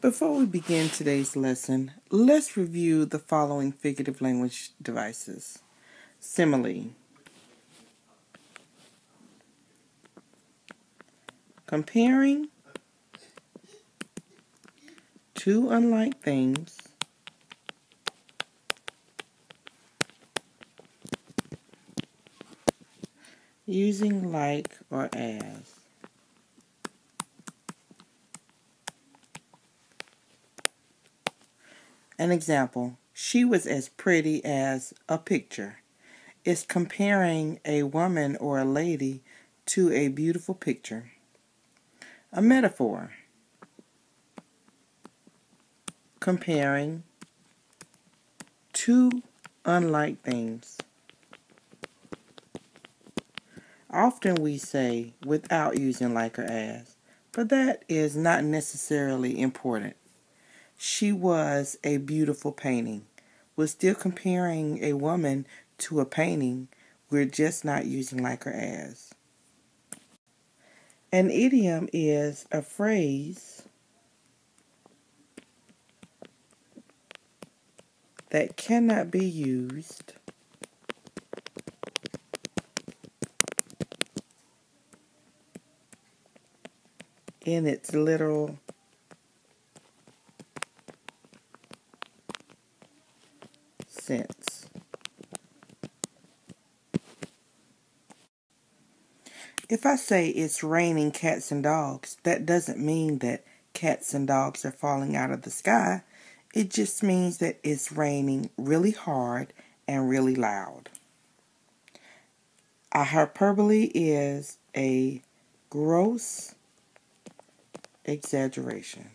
Before we begin today's lesson, let's review the following figurative language devices. Simile. Comparing two unlike things using like or as. An example, she was as pretty as a picture. It's comparing a woman or a lady to a beautiful picture. A metaphor, comparing two unlike things. Often we say without using like or as, but that is not necessarily important. She was a beautiful painting. We're still comparing a woman to a painting. We're just not using like or as. An idiom is a phrase that cannot be used in its literal sense. If I say it's raining cats and dogs, that doesn't mean that cats and dogs are falling out of the sky. It just means that it's raining really hard and really loud. A hyperbole is a gross exaggeration.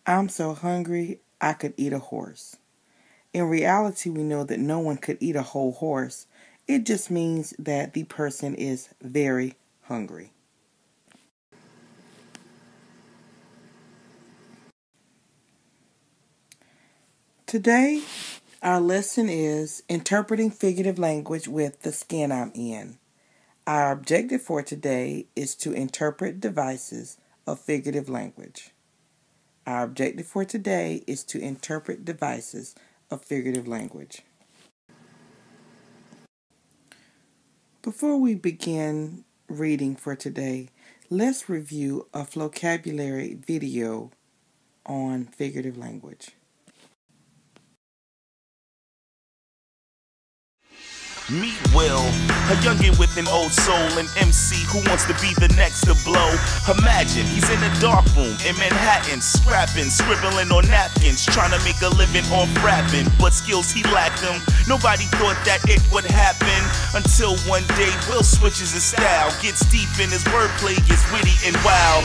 I'm so hungry, I could eat a horse. In reality, we know that no one could eat a whole horse. It just means that the person is very hungry. Today, our lesson is interpreting figurative language with the skin I'm in. Our objective for today is to interpret devices of figurative language. Our objective for today is to interpret devices of figurative language. Before we begin reading for today, let's review a vocabulary video on figurative language. Meet Will, a youngin' with an old soul, an MC who wants to be the next to blow. Imagine he's in a dark room in Manhattan, scrapping, scribbling on napkins, trying to make a living off rapping, but skills he lacked them. Nobody thought that it would happen until one day Will switches his style, gets deep in his wordplay, gets witty and wild.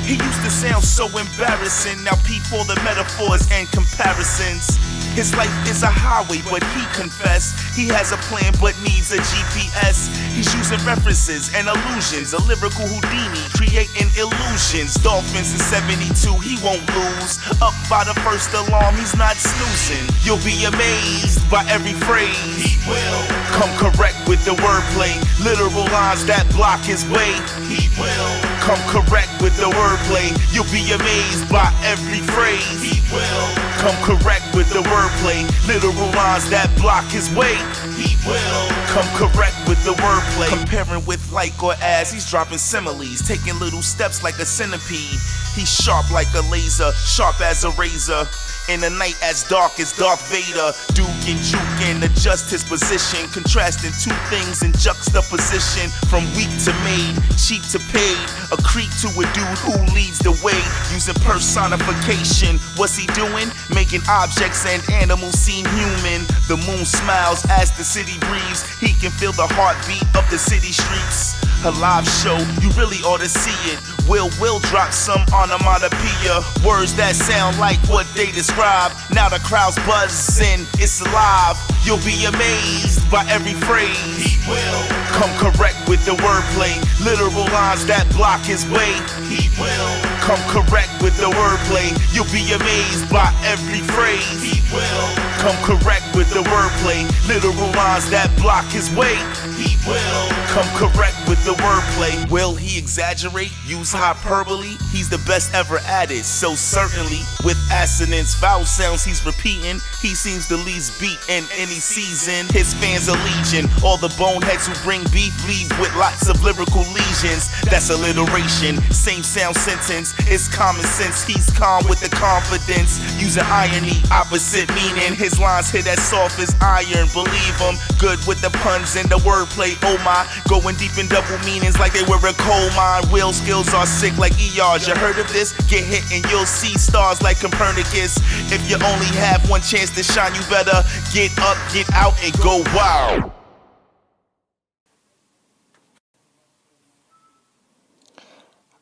He used to sound so embarrassing, now peep all the metaphors and comparisons. His life is a highway, but he confessed he has a plan but needs a GPS. He's using references and illusions, a lyrical Houdini, creating illusions. Dolphins in 72, he won't lose. Up by the first alarm, he's not snoozing. You'll be amazed by every phrase. He will come correct with the wordplay, literal lines that block his way. He will come correct with the wordplay. You'll be amazed by every phrase. He will come correct with the wordplay, literal lines that block his way. He will come correct with the wordplay. Comparing with like or as, he's dropping similes, taking little steps like a centipede. He's sharp like a laser, sharp as a razor. In a night as dark as Darth Vader, Duke and Juke and adjust his position, contrasting two things in juxtaposition. From weak to made, cheap to paid, a creep to a dude who leads the way, using personification. What's he doing? Making objects and animals seem human. The moon smiles as the city breathes. He can feel the heartbeat of the city streets. A live show, you really ought to see it. Will drop some onomatopoeia, words that sound like what they describe. Now the crowd's buzzing, it's alive. You'll be amazed by every phrase. He will come correct with the wordplay, literal lines that block his way. He will come correct with the wordplay. You'll be amazed by every phrase. He will come correct with the wordplay, literal lines that block his way. He will come come correct with the wordplay. Will he exaggerate, use hyperbole? He's the best ever at it, so certainly with assonance, vowel sounds he's repeating. He seems the least beat in any season. His fans are legion. All the boneheads who bring beef leave with lots of lyrical lesions. That's alliteration, same sound sentence. It's common sense, he's calm with the confidence. Using irony, opposite meaning. His lines hit as soft as iron, believe him. Good with the puns and the wordplay, oh my. Going deep in double meanings like they were a coal mine. Will skills are sick like ERs. You heard of this? Get hit and you'll see stars like Copernicus. If you only have one chance to shine, you better get up, get out, and go wild.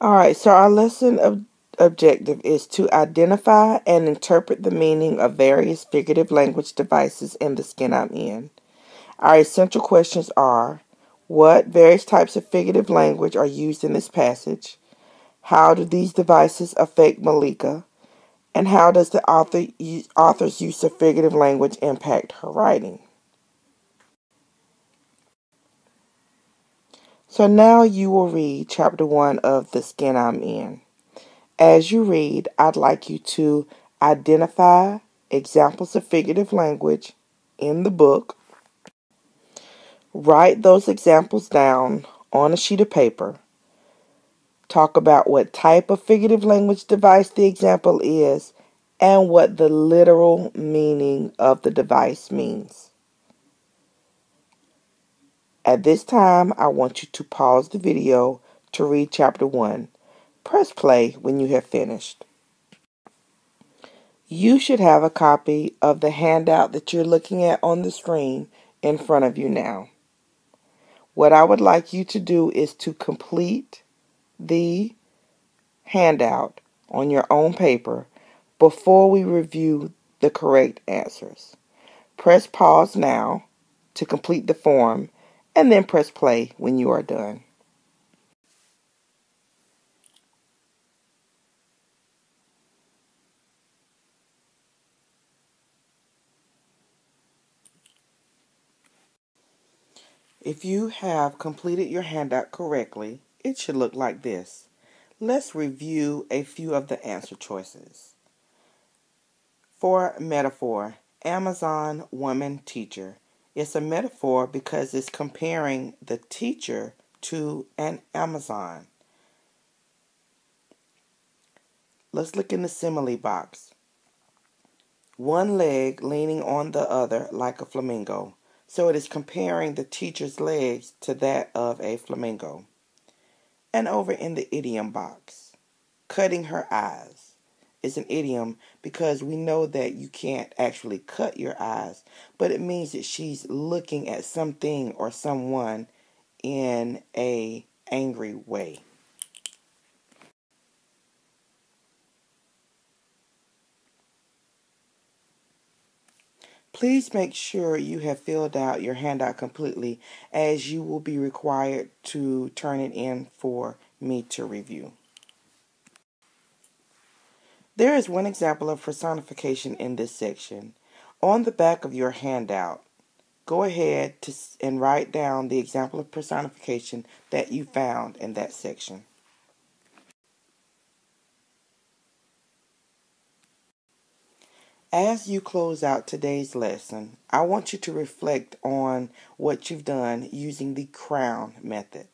Alright, so our lesson objective is to identify and interpret the meaning of various figurative language devices in The Skin I'm In. Our essential questions are: what various types of figurative language are used in this passage? How do these devices affect Malika? And how does the author's use of figurative language impact her writing? So now you will read Chapter 1 of The Skin I'm In. As you read, I'd like you to identify examples of figurative language in the book. Write those examples down on a sheet of paper. Talk about what type of figurative language device the example is and what the literal meaning of the device means. At this time, I want you to pause the video to read Chapter 1. Press play when you have finished. You should have a copy of the handout that you're looking at on the screen in front of you now. What I would like you to do is to complete the handout on your own paper before we review the correct answers. Press pause now to complete the form and then press play when you are done. If you have completed your handout correctly, it should look like this. Let's review a few of the answer choices. For metaphor, Amazon woman teacher. It's a metaphor because it's comparing the teacher to an Amazon. Let's look in the simile box. One leg leaning on the other like a flamingo. So it is comparing the teacher's legs to that of a flamingo. And over in the idiom box, cutting her eyes is an idiom because we know that you can't actually cut your eyes, but it means that she's looking at something or someone in an angry way. Please make sure you have filled out your handout completely, as you will be required to turn it in for me to review. There is one example of personification in this section. On the back of your handout, go ahead and write down the example of personification that you found in that section. As you close out today's lesson, I want you to reflect on what you've done using the CROWN method.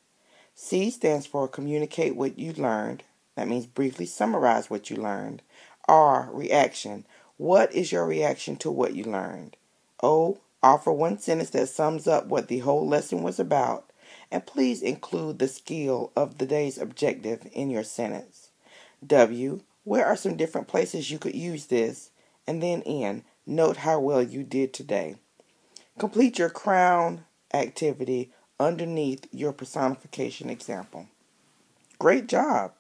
C stands for communicate what you learned. That means briefly summarize what you learned. R, reaction. What is your reaction to what you learned? O, offer one sentence that sums up what the whole lesson was about. And please include the skill of the day's objective in your sentence. W, where are some different places you could use this? And then N, note how well you did today. Complete your CROWN activity underneath your personification example. Great job!